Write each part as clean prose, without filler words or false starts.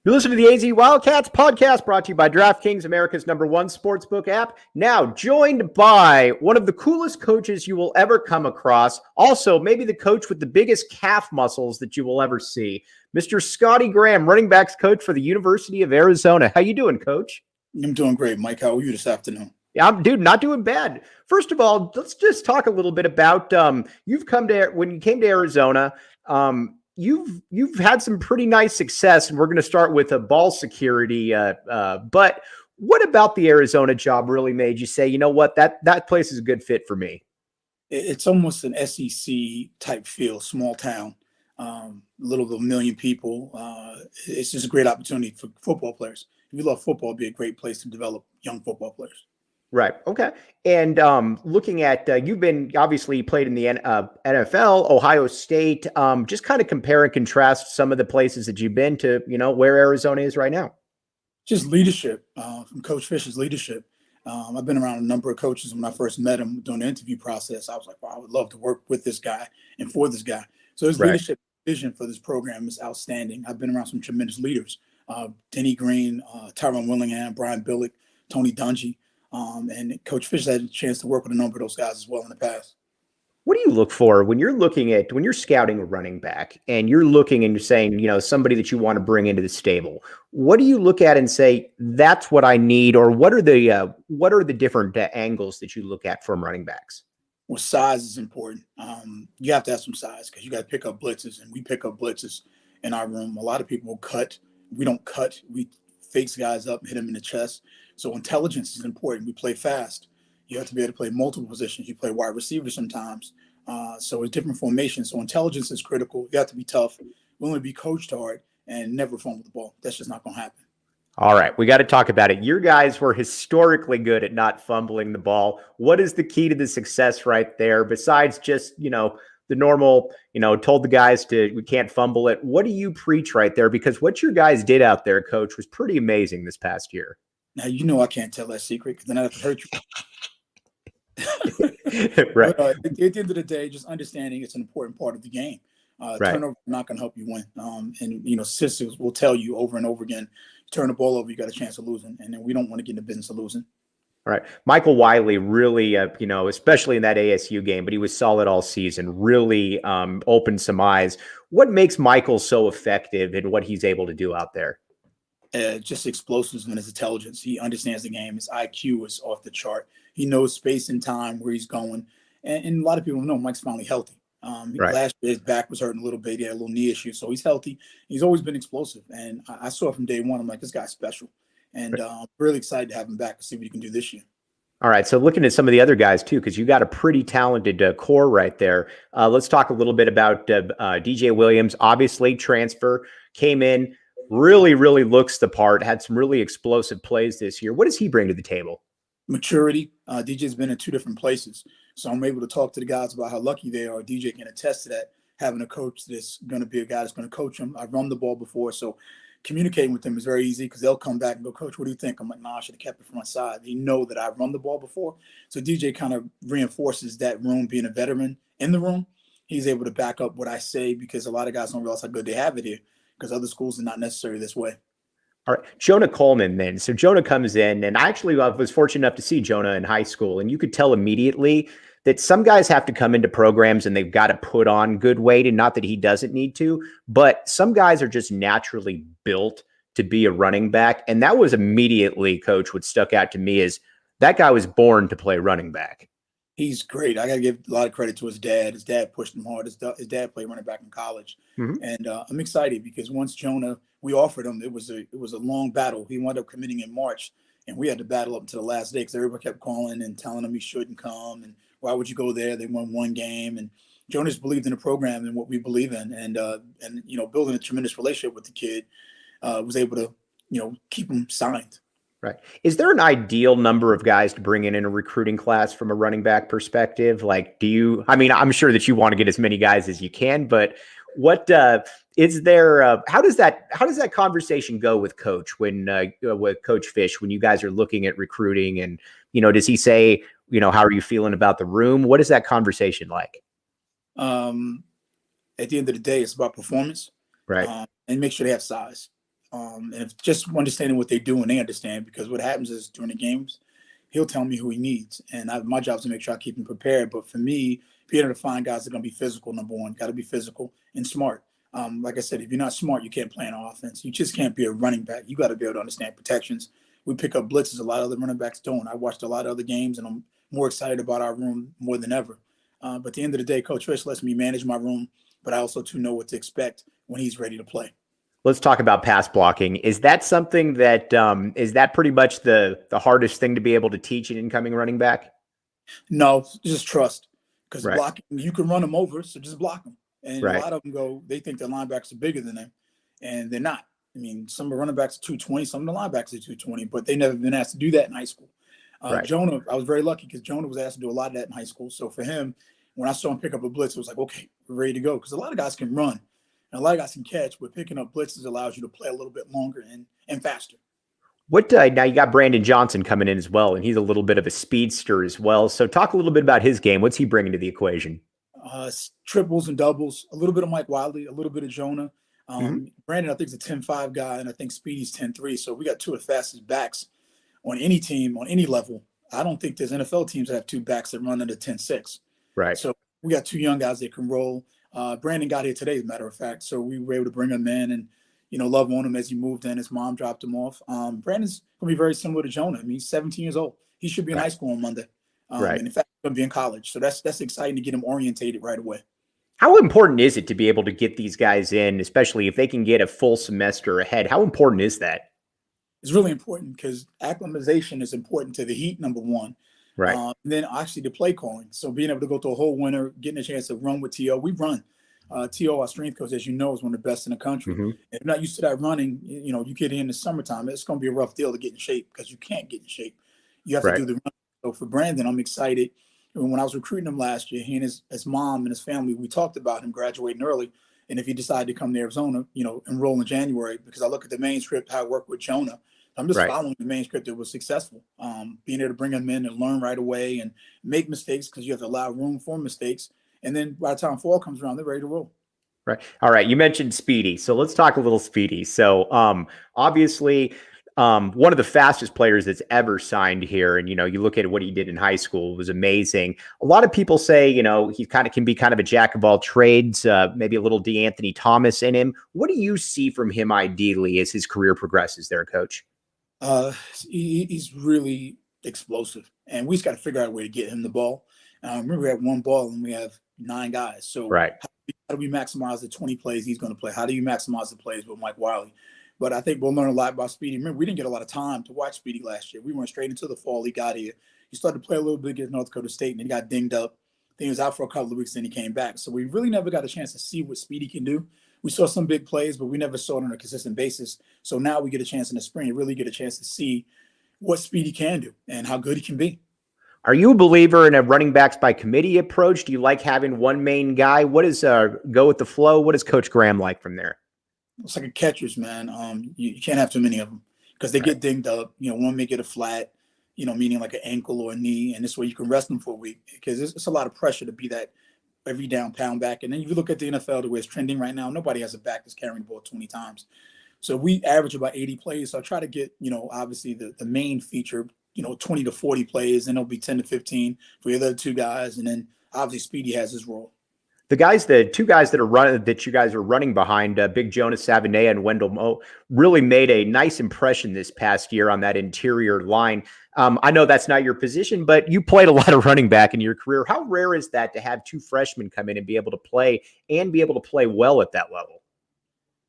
You're listening to the AZ Wildcats podcast brought to you by DraftKings, America's #1 sportsbook app. Now joined by one of the coolest coaches you will ever come across. Also, maybe the coach with the biggest calf muscles that you will ever see. Mr. Scottie Graham, running backs coach for the University of Arizona. How you doing, Coach? I'm doing great, Mike. How are you this afternoon? Yeah, dude, not doing bad. First of all, let's just talk a little bit about when you came to Arizona. You've had some pretty nice success, and we're going to start with a ball security. But what about the Arizona job really made you say, you know what, that place is a good fit for me? It's almost an SEC type feel, small town, little over 1 million people. It's just a great opportunity for football players. If you love football, it'd be a great place to develop young football players. Right. Okay. And looking at you've been obviously played in the NFL, Ohio State. Just kind of compare and contrast some of the places that you've been to, where Arizona is right now. Just leadership from Coach Fisher's leadership. I've been around a number of coaches. When I first met him during the interview process, I was like, wow, I would love to work with this guy and for this guy. So his leadership vision for this program is outstanding. I've been around some tremendous leaders. Denny Green, Tyrone Willingham, Brian Billick, Tony Dungy. And Coach Fisher had a chance to work with a number of those guys as well in the past. What do you look for when you're scouting a running back and you're looking and you're saying, somebody that you want to bring into the stable? What do you look at and say, that's what I need? Or what are the different angles that you look at from running backs? Well, size is important. You have to have some size because you got to pick up blitzes, and we pick up blitzes in our room. A lot of people will cut. We don't cut. We face guys up and hit them in the chest. So intelligence is important. We play fast. You have to be able to play multiple positions. You play wide receiver sometimes. So it's different formations. So intelligence is critical. You have to be tough, willing to be coached hard, and never fumble the ball. That's just not going to happen. All right. We got to talk about it. Your guys were historically good at not fumbling the ball. What is the key to the success right there? Besides just, the normal, told the guys we can't fumble it. What do you preach right there? Because what your guys did out there, Coach, was pretty amazing this past year. Now, I can't tell that secret because then I have to hurt you. Right. But, at the end of the day, just understanding it's an important part of the game. Turnover is not going to help you win. And sisters will tell you over and over again, turn the ball over, you got a chance of losing. And then we don't want to get in the business of losing. All right. Michael Wiley really, especially in that ASU game, but he was solid all season, really opened some eyes. What makes Michael so effective in what he's able to do out there? Just explosives and his intelligence. He understands the game. His IQ is off the chart. He knows space and time, where he's going. And a lot of people know Mike's finally healthy. Last year, his back was hurting a little bit. He had a little knee issue. So he's healthy. He's always been explosive. And I saw from day one, I'm like, this guy's special. And I'm really excited to have him back and see what he can do this year. All right. So looking at some of the other guys, too, because you got a pretty talented core right there. Let's talk a little bit about DJ Williams. Obviously, transfer, came in. Really, really looks the part, had some really explosive plays this year. What does he bring to the table? Maturity. DJ's been in 2 different places. So I'm able to talk to the guys about how lucky they are. DJ can attest to that, having a coach that's going to be a guy that's going to coach them. I've run the ball before, so communicating with them is very easy because they'll come back and go, Coach, what do you think? I'm like, nah, I should have kept it from my side. They know that I've run the ball before. So DJ kind of reinforces that room, being a veteran in the room. He's able to back up what I say because a lot of guys don't realize how good they have it here, because other schools are not necessarily this way. All right. Jonah Coleman then. So Jonah comes in, and I actually was fortunate enough to see Jonah in high school, and you could tell immediately that some guys have to come into programs and they've got to put on good weight, and not that he doesn't need to, but some guys are just naturally built to be a running back. And that was immediately, Coach, what stuck out to me is that guy was born to play running back. He's great. I got to give a lot of credit to his dad. His dad pushed him hard. His dad played running back in college. Mm-hmm. And I'm excited because once Jonah, we offered him, it was a long battle. He wound up committing in March, and we had to battle up until the last day because everybody kept calling and telling him he shouldn't come. And why would you go there? They won 1 game. And Jonah's believed in the program and what we believe in. And building a tremendous relationship with the kid, was able to, keep him signed. Right. Is there an ideal number of guys to bring in a recruiting class from a running back perspective? Like, I'm sure that you want to get as many guys as you can, but what is there? How does that conversation go with Coach with Coach Fish when you guys are looking at recruiting? And, does he say, how are you feeling about the room? What is that conversation like? At the end of the day, it's about performance, right? And make sure they have size. And if just understanding what they do and they understand, because what happens is during the games, he'll tell me who he needs. And my job is to make sure I keep him prepared. But for me, being able to find guys that are going to be physical, number one, got to be physical and smart. Like I said, if you're not smart, you can't play an offense. You just can't be a running back. You got to be able to understand protections. We pick up blitzes. A lot of other running backs don't. I watched a lot of other games, and I'm more excited about our room more than ever. But at the end of the day, Coach Fish lets me manage my room, but I also too know what to expect when he's ready to play. Let's talk about pass blocking. Is that something that is that pretty much the hardest thing to be able to teach an incoming running back? No, just trust. Because Right. blocking, you can run them over, so just block them. And Right. a lot of them they think their linebackers are bigger than them, and they're not. I mean, some of the running backs are 220, some of the linebackers are 220, but they never been asked to do that in high school. Right. Jonah, I was very lucky because Jonah was asked to do a lot of that in high school. So for him, when I saw him pick up a blitz, it was like, okay, we're ready to go. Because a lot of guys can run, and a lot of guys can catch, but picking up blitzes allows you to play a little bit longer and faster. What now you got Brandon Johnson coming in as well, and he's a little bit of a speedster as well. So talk a little bit about his game. What's he bringing to the equation? Triples and doubles, a little bit of Mike Wiley, a little bit of Jonah. Mhm. Brandon, I think, is a 10-5 guy, and I think Speedy's 10-3. So we got two of the fastest backs on any team, on any level. I don't think there's NFL teams that have two backs that run under 10-6. Right. So we got two young guys that can roll. Brandon got here today, as a matter of fact. So we were able to bring him in and, love on him as he moved in. His mom dropped him off. Brandon's going to be very similar to Jonah. I mean, he's 17 years old. He should be in high school on Monday. Right. And in fact, he's going to be in college. So that's exciting to get him orientated right away. How important is it to be able to get these guys in, especially if they can get a full semester ahead? How important is that? It's really important because acclimatization is important to the Heat, number one. Right. And then actually the play calling. So being able to go through a whole winter, getting a chance to run with T.O. We run. T.O., our strength coach, as you know, is one of the best in the country. Mm-hmm. If you're not used to that running, you get in the summertime, it's going to be a rough deal to get in shape because you can't get in shape. You have to do the run. So for Brandon, I'm excited. When I was recruiting him last year, he and his mom and his family, we talked about him graduating early. And if he decided to come to Arizona, enroll in January, because I look at the manuscript, how it worked with Jonah. I'm just following the manuscript that was successful. Being able to bring him in and learn right away and make mistakes because you have to allow room for mistakes. And then by the time fall comes around, they're ready to roll. Right. All right. You mentioned Speedy. So let's talk a little Speedy. So obviously one of the fastest players that's ever signed here. And, you look at what he did in high school, it was amazing. A lot of people say, he can be kind of a jack of all trades, maybe a little DeAnthony Thomas in him. What do you see from him ideally as his career progresses there, Coach? He's really explosive, and we just got to figure out a way to get him the ball. Remember, we have one ball and we have 9 guys. So how do we maximize the 20 plays he's going to play? How do you maximize the plays with Mike Wiley? But I think we'll learn a lot about Speedy. Remember, we didn't get a lot of time to watch Speedy last year. We went straight into the fall. He got here. He started to play a little bit against North Dakota State, and then he got dinged up. Then he was out for a couple of weeks, then he came back. So we really never got a chance to see what Speedy can do. We saw some big plays, but we never saw it on a consistent basis. So now we get a chance in the spring to really get a chance to see what Speedy can do and how good he can be. Are you a believer in a running backs by committee approach? Do you like having one main guy? What is go with the flow? What is Coach Graham like from there? It's like a catcher's, man. You can't have too many of them because they get dinged up. One may get a flat, meaning like an ankle or a knee, and this way you can rest them for a week because it's a lot of pressure to be that every down pound back. And then if you look at the NFL, the way it's trending right now, nobody has a back that's carrying the ball 20 times. So we average about 80 plays. So I try to get, obviously the main feature, 20 to 40 plays, and it'll be 10 to 15 for the other 2 guys. And then obviously Speedy has his role. The 2 guys that you guys are running behind, Big Jonas Savanea and Wendell Moe, really made a nice impression this past year on that interior line. I know that's not your position, but you played a lot of running back in your career. How rare is that to have 2 freshmen come in and be able to play well at that level?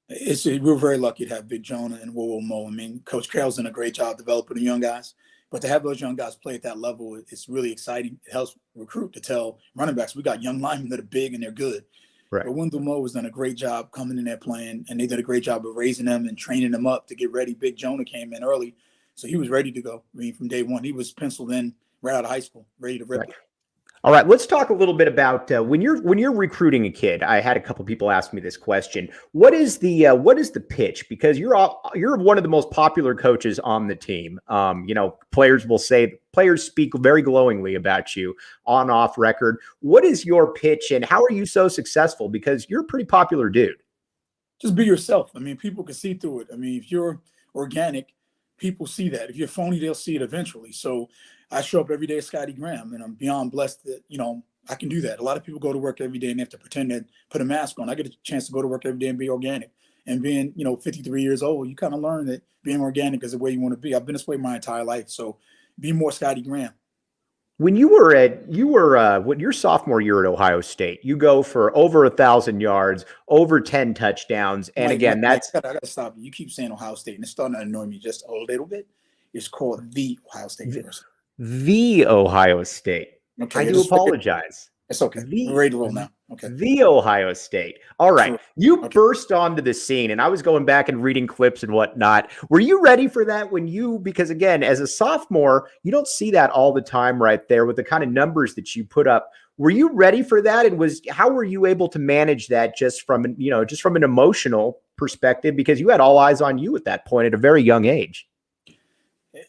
We're very lucky to have Big Jonah and Wendell Moe. I mean, Coach Carroll's done a great job developing the young guys. But to have those young guys play at that level, it's really exciting. It helps recruit to tell running backs, we got young linemen that are big and they're good. Right. But Wendell Moe has done a great job coming in there playing, and they did a great job of raising them and training them up to get ready. Big Jonah came in early, so he was ready to go. I mean, from day one, he was penciled in right out of high school, ready to rip it. All right, let's talk a little bit about when you're recruiting a kid. I had a couple people ask me this question. What is the pitch? Because you're one of the most popular coaches on the team. Players speak very glowingly about you on off record. What is your pitch, and how are you so successful? Because you're a pretty popular dude. Just be yourself. I mean, people can see through it. I mean, if you're organic, people see that. If you're phony, they'll see it eventually. So I show up every day as Scottie Graham, and I'm beyond blessed that, I can do that. A lot of people go to work every day and they have to pretend to put a mask on. I get a chance to go to work every day and be organic. And being, 53 years old, you kind of learn that being organic is the way you want to be. I've been this way my entire life. So be more Scottie Graham. When when your sophomore year at Ohio State, you go for over 1,000 yards, over 10 touchdowns. And again, I got to stop you. You keep saying Ohio State, and it's starting to annoy me just a little bit. It's called the Ohio State University. The Ohio State. Okay, I do apologize. It's okay. We're ready to roll now. Okay. The Ohio State. All right. Sure. You Okay. burst onto the scene, and I was going back and reading clips and whatnot. Were you ready for that because again, as a sophomore, you don't see that all the time right there with the kind of numbers that you put up. Were you ready for that? And how were you able to manage that just from an emotional perspective? Because you had all eyes on you at that point at a very young age.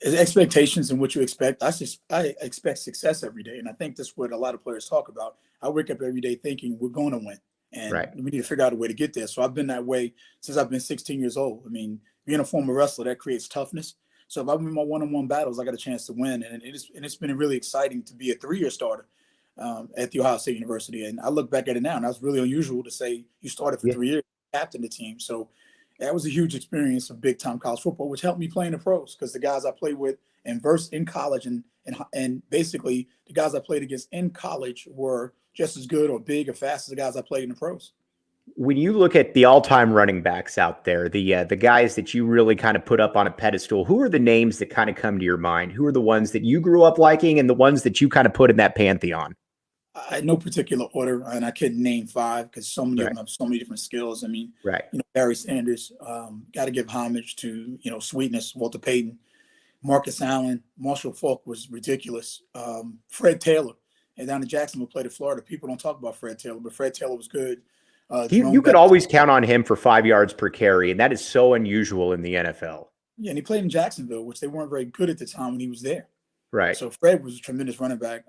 Expectations and what you expect. I expect success every day, and I think that's what a lot of players talk about. I wake up every day thinking we're going to win, and we need to figure out a way to get there. So I've been that way since I've been 16 years old. I mean, being a former wrestler, that creates toughness. So if I win my one-on-one battles, I got a chance to win, and it's been really exciting to be a 3-year starter at the Ohio State University. And I look back at it now, and that's really unusual to say you started for 3 years, captain the team. So that was a huge experience of big-time college football, which helped me play in the pros because the guys I played with and versed in college and basically the guys I played against in college were just as good or big or fast as the guys I played in the pros. When you look at the all-time running backs out there, the guys that you really kind of put up on a pedestal, who are the names that kind of come to your mind? Who are the ones that you grew up liking and the ones that you kind of put in that pantheon? I had no particular order, and I couldn't name 5 because so many of them have so many different skills. I mean, Barry Sanders, got to give homage to, Sweetness, Walter Payton, Marcus Allen, Marshall Faulk was ridiculous. Fred Taylor, and down in Jacksonville, played in Florida. People don't talk about Fred Taylor, but Fred Taylor was good. You could always count on him for 5 yards per carry, and that is so unusual in the NFL. Yeah, and he played in Jacksonville, which they weren't very good at the time when he was there. Right. So Fred was a tremendous running back.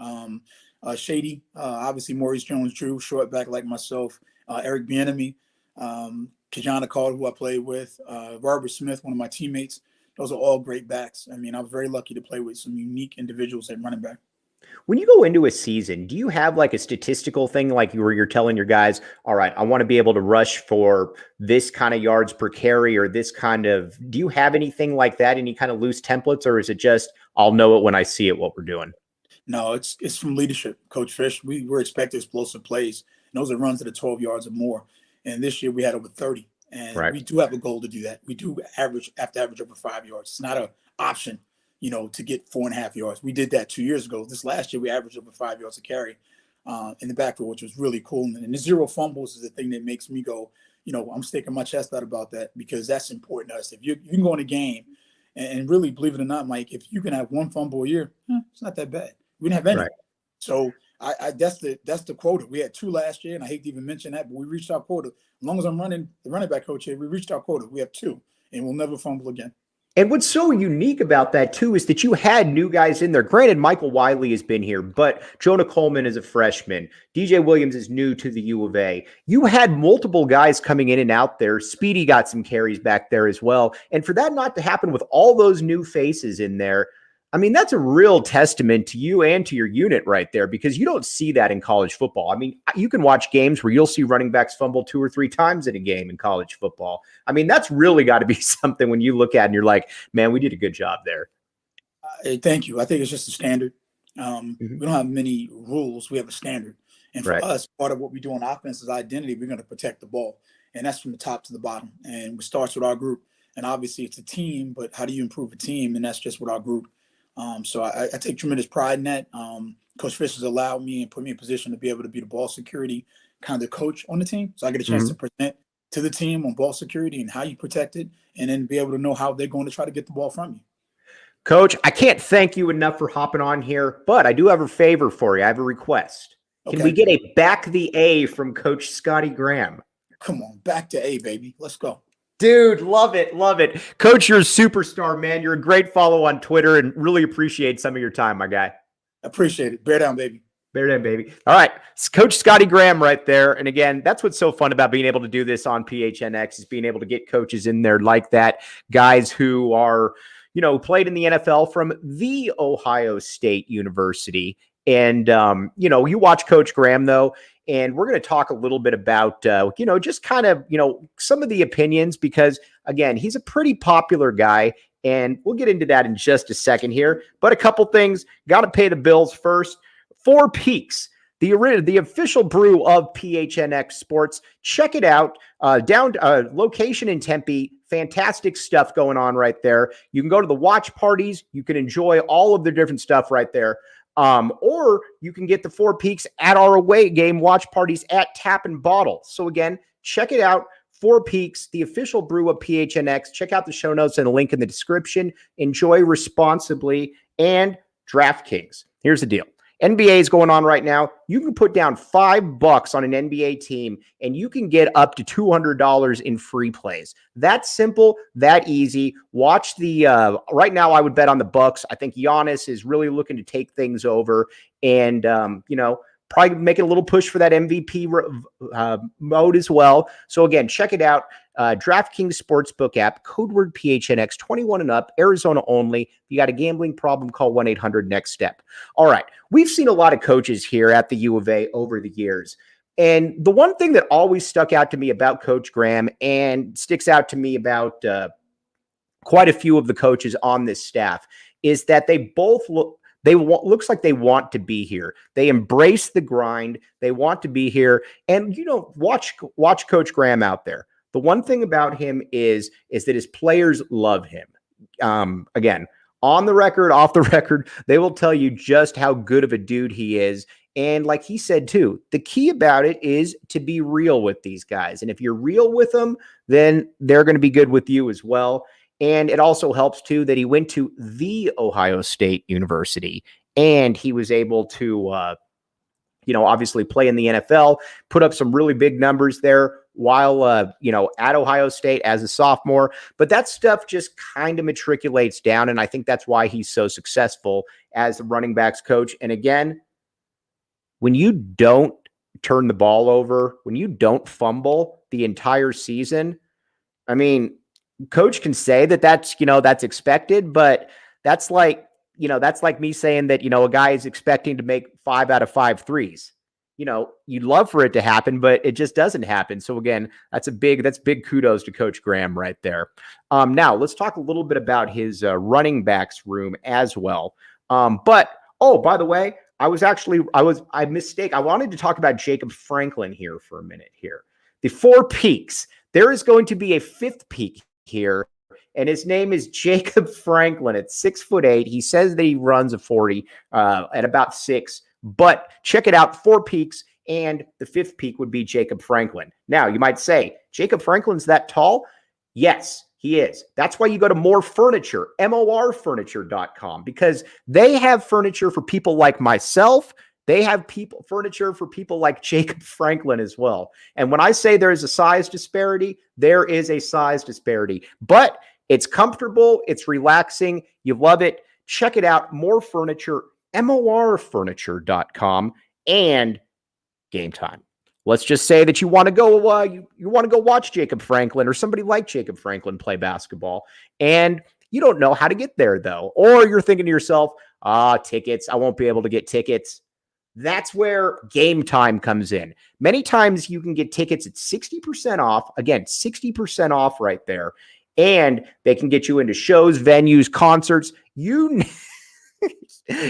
Shady, obviously Maurice Jones-Drew, short back like myself. Eric Bieniemy, Kajana Carter, who I played with. Robert Smith, one of my teammates. Those are all great backs. I mean, I was very lucky to play with some unique individuals at running back. When you go into a season, do you have like a statistical thing like where you're telling your guys, all right, I want to be able to rush for this kind of yards per carry or this kind of – do you have anything like that, any kind of loose templates, or is it just I'll know it when I see it what we're doing? No, it's from leadership. Coach Fish, we're expecting explosive plays. And those are runs that are 12 yards or more. And this year we had over 30. And we do have a goal to do that. We do have to average over 5 yards. It's not an option, to get 4.5 yards. We did that 2 years ago. This last year we averaged over 5 yards a carry in the backfield, which was really cool. And the 0 fumbles is the thing that makes me go, I'm sticking my chest out about that because that's important to us. If you can go in a game and really, believe it or not, Mike, if you can have 1 fumble a year, it's not that bad. We didn't have any. Right. So that's the quota. We had 2 last year, and I hate to even mention that, but we reached our quota. As long as I'm running the running back coach here, we reached our quota. We have 2, and we'll never fumble again. And what's so unique about that, too, is that you had new guys in there. Granted, Michael Wiley has been here, but Jonah Coleman is a freshman. DJ Williams is new to the U of A. You had multiple guys coming in and out there. Speedy got some carries back there as well. And for that not to happen with all those new faces in there, I mean, that's a real testament to you and to your unit right there, because you don't see that in college football. I mean, you can watch games where you'll see running backs fumble 2 or 3 times in a game in college football. I mean, that's really got to be something when you look at it and you're like, man, we did a good job there. Thank you. I think it's just a standard. We don't have many rules. We have a standard. And for us, part of what we do on offense is identity. We're going to protect the ball. And that's from the top to the bottom. And it starts with our group. And obviously it's a team, but how do you improve a team? And that's just with our group. So I take tremendous pride in that. Coach Fish has allowed me and put me in a position to be able to be the ball security kind of coach on the team. So I get a chance to present to the team on ball security and how you protect it, and then be able to know how they're going to try to get the ball from you. Coach, I can't thank you enough for hopping on here, but I do have a favor for you. I have a request. Can we get a back the A from Coach Scottie Graham? Come on, back to A, baby. Let's go. Dude, love it, love it. Coach, you're a superstar, man. You're a great follow on Twitter and really appreciate some of your time, my guy. Appreciate it. Bear down, baby. Bear down, baby. All right. It's Coach Scottie Graham right there. And again, that's what's so fun about being able to do this on PHNX is being able to get coaches in there like that. Guys who are, played in the NFL from the Ohio State University. And, you watch Coach Graham, though, and we're going to talk a little bit about, just kind of, some of the opinions because, again, he's a pretty popular guy. And we'll get into that in just a second here. But a couple things, got to pay the bills first. Four Peaks, the official brew of PHNX Sports. Check it out. Location in Tempe. Fantastic stuff going on right there. You can go to the watch parties. You can enjoy all of the different stuff right there. Or you can get the Four Peaks at our away game watch parties at Tap and Bottle. So again, check it out. Four Peaks, the official brew of PHNX. Check out the show notes and the link in the description. Enjoy responsibly. And DraftKings. Here's the deal. NBA is going on right now. You can put down $5 on an NBA team and you can get up to $200 in free plays. That's simple, that easy. Watch right now I would bet on the Bucks. I think Giannis is really looking to take things over and, probably making a little push for that MVP mode as well. So again, check it out. DraftKings Sportsbook app, code word PHNX, 21 and up, Arizona only. If you got a gambling problem, call 1-800-NEXT-STEP. All right. We've seen a lot of coaches here at the U of A over the years. And the one thing that always stuck out to me about Coach Graham and sticks out to me about quite a few of the coaches on this staff is that they both looks like they want to be here. They embrace the grind. They want to be here. And, watch Coach Graham out there. The one thing about him is that his players love him. Again, on the record, off the record, they will tell you just how good of a dude he is. And like he said, too, the key about it is to be real with these guys. And if you're real with them, then they're going to be good with you as well. And it also helps, too, that he went to the Ohio State University and he was able to, obviously play in the NFL, put up some really big numbers there while, at Ohio State as a sophomore. But that stuff just kind of matriculates down. And I think that's why he's so successful as the running backs coach. And again, when you don't turn the ball over, when you don't fumble the entire season, I mean, coach can say that's expected, but that's like me saying that, a guy is expecting to make 5 out of 5 threes. You'd love for it to happen, but it just doesn't happen. So again, that's big kudos to Coach Graham right there. Now let's talk a little bit about his running backs room as well. By the way, I mistake. I wanted to talk about Jacob Franklin here for a minute here. The Four Peaks. There is going to be a fifth peak here, and his name is Jacob Franklin at 6'8". He says that he runs a 40 at about 6, but check it out, 4 peaks, and the fifth peak would be Jacob Franklin. Now, you might say, Jacob Franklin's that tall? Yes, he is. That's why you go to More Furniture, morfurniture.com, because they have furniture for people like myself. They have furniture for people like Jacob Franklin as well. And when I say there is a size disparity, there is a size disparity. But it's comfortable. It's relaxing. You love it. Check it out. More Furniture, morfurniture.com, and Game Time. Let's just say that you want to go you want to go watch Jacob Franklin or somebody like Jacob Franklin play basketball, and you don't know how to get there, though. Or you're thinking to yourself, tickets. I won't be able to get tickets. That's where Game Time comes in. Many times you can get tickets at 60% off. Again, 60% off right there. And they can get you into shows, venues, concerts. You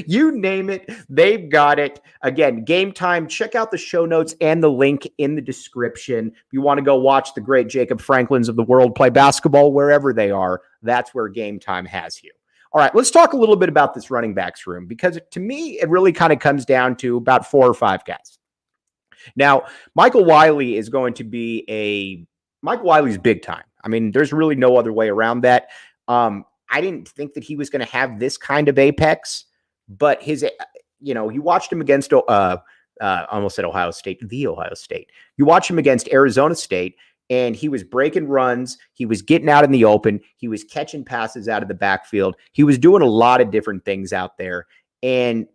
name it, they've got it. Again, Game Time. Check out the show notes and the link in the description. If you want to go watch the great Jacob Franklins of the world play basketball wherever they are, that's where Game Time has you. All right, let's talk a little bit about this running backs room, because to me, it really kind of comes down to about 4 or 5 guys. Now, Michael Wiley is going to be Michael Wiley's big time. I mean, there's really no other way around that. I didn't think that he was going to have this kind of apex, but you watched him against, almost said Ohio State, the Ohio State. You watch him against Arizona State, and he was breaking runs. He was getting out in the open. He was catching passes out of the backfield. He was doing a lot of different things out there. And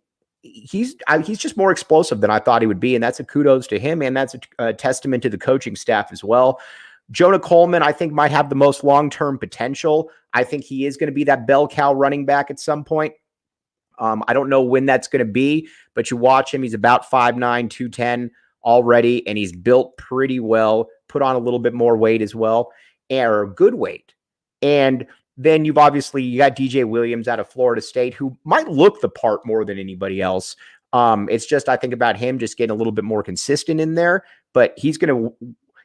he's just more explosive than I thought he would be, and that's a kudos to him, and that's a testament to the coaching staff as well. Jonah Coleman, I think, might have the most long-term potential. I think he is going to be that bell cow running back at some point. I don't know when that's going to be, but you watch him. He's about 5'9", 210 already, and he's built pretty well, put on a little bit more weight as well, or good weight. And then you got DJ Williams out of Florida State, who might look the part more than anybody else. It's just, I think about him just getting a little bit more consistent in there, but he'll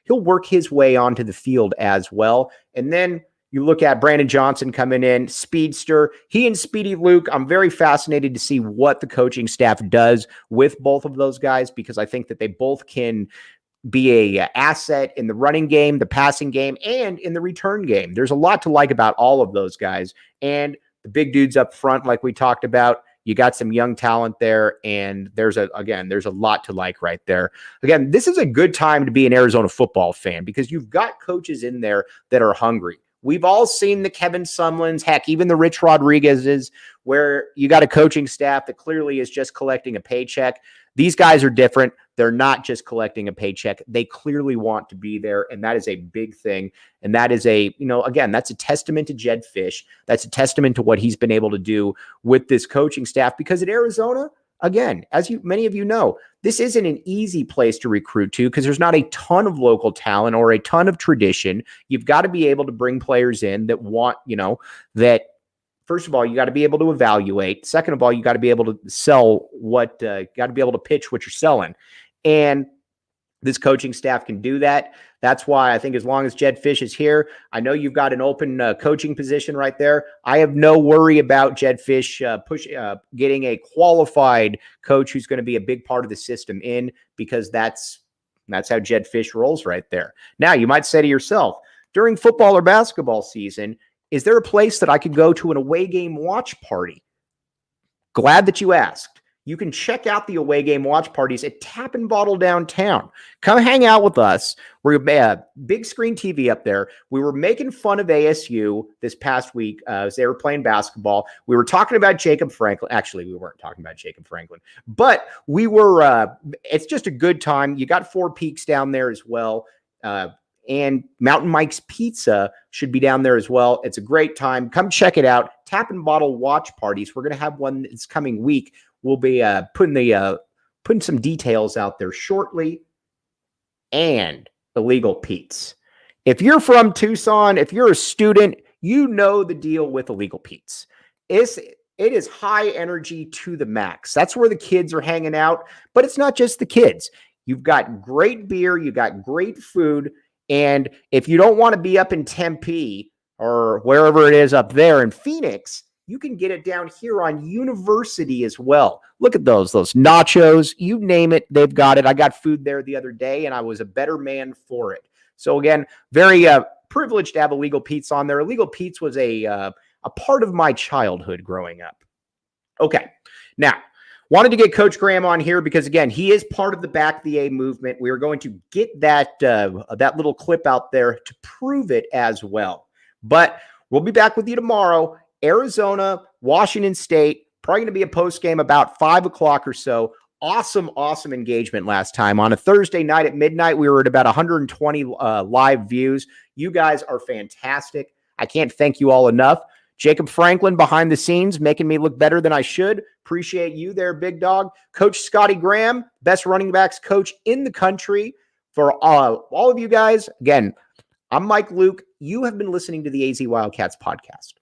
work his way onto the field as well. And then you look at Brandon Johnson coming in, speedster. He and Speedy Luke, I'm very fascinated to see what the coaching staff does with both of those guys, because I think that they both can be a asset in the running game, the passing game, and in the return game. There's a lot to like about all of those guys. And the big dudes up front, like we talked about, you got some young talent there, and there's a lot to like right there. Again, this is a good time to be an Arizona football fan because you've got coaches in there that are hungry. We've all seen the Kevin Sumlins, heck, even the Rich Rodriguez's, where you got a coaching staff that clearly is just collecting a paycheck. These guys are different. They're not just collecting a paycheck. They clearly want to be there, and that is a big thing. And that is again, that's a testament to Jedd Fisch. That's a testament to what he's been able to do with this coaching staff, because at Arizona, again, as many of you know, this isn't an easy place to recruit to because there's not a ton of local talent or a ton of tradition. You've got to be able to bring players in that want, that first of all, you got to be able to evaluate. Second of all, you got to be able to sell got to be able to pitch what you're selling. And this coaching staff can do that. That's why I think as long as Jedd Fisch is here, I know you've got an open coaching position right there. I have no worry about Jedd Fisch getting a qualified coach who's going to be a big part of the system in, because that's how Jedd Fisch rolls right there. Now, you might say to yourself, during football or basketball season, is there a place that I could go to an away game watch party? Glad that you asked. You can check out the away game watch parties at Tap and Bottle downtown. Come hang out with us. We're a big screen TV up there. We were making fun of ASU this past week as they were playing basketball. We were talking about Jacob Franklin. Actually, we weren't talking about Jacob Franklin, but we were. It's just a good time. You got Four Peaks down there as well. And Mountain Mike's Pizza should be down there as well. It's a great time. Come check it out. Tap and Bottle watch parties. We're going to have one this coming week. We'll be putting some details out there shortly. And Illegal Pete's. If you're from Tucson, if you're a student, you know the deal with Illegal Pete's. It is high energy to the max. That's where the kids are hanging out. But it's not just the kids. You've got great beer. You've got great food. And if you don't want to be up in Tempe or wherever it is up there in Phoenix, you can get it down here on University as well. Look at those nachos, you name it, they've got it. I got food there the other day, and I was a better man for it. So again, very privileged to have Illegal Pete's on there. Illegal Pete's was a part of my childhood growing up. Okay, now, wanted to get Coach Graham on here because, again, he is part of the Back the A movement. We are going to get that little clip out there to prove it as well. But we'll be back with you tomorrow. Arizona, Washington State, probably going to be a post game about 5 o'clock or so. Awesome engagement last time. On a Thursday night at midnight, we were at about 120 live views. You guys are fantastic. I can't thank you all enough. Jacob Franklin behind the scenes, making me look better than I should. Appreciate you there, big dog. Coach Scottie Graham, best running backs coach in the country. For all of you guys, again, I'm Mike Luke. You have been listening to the AZ Wildcats podcast.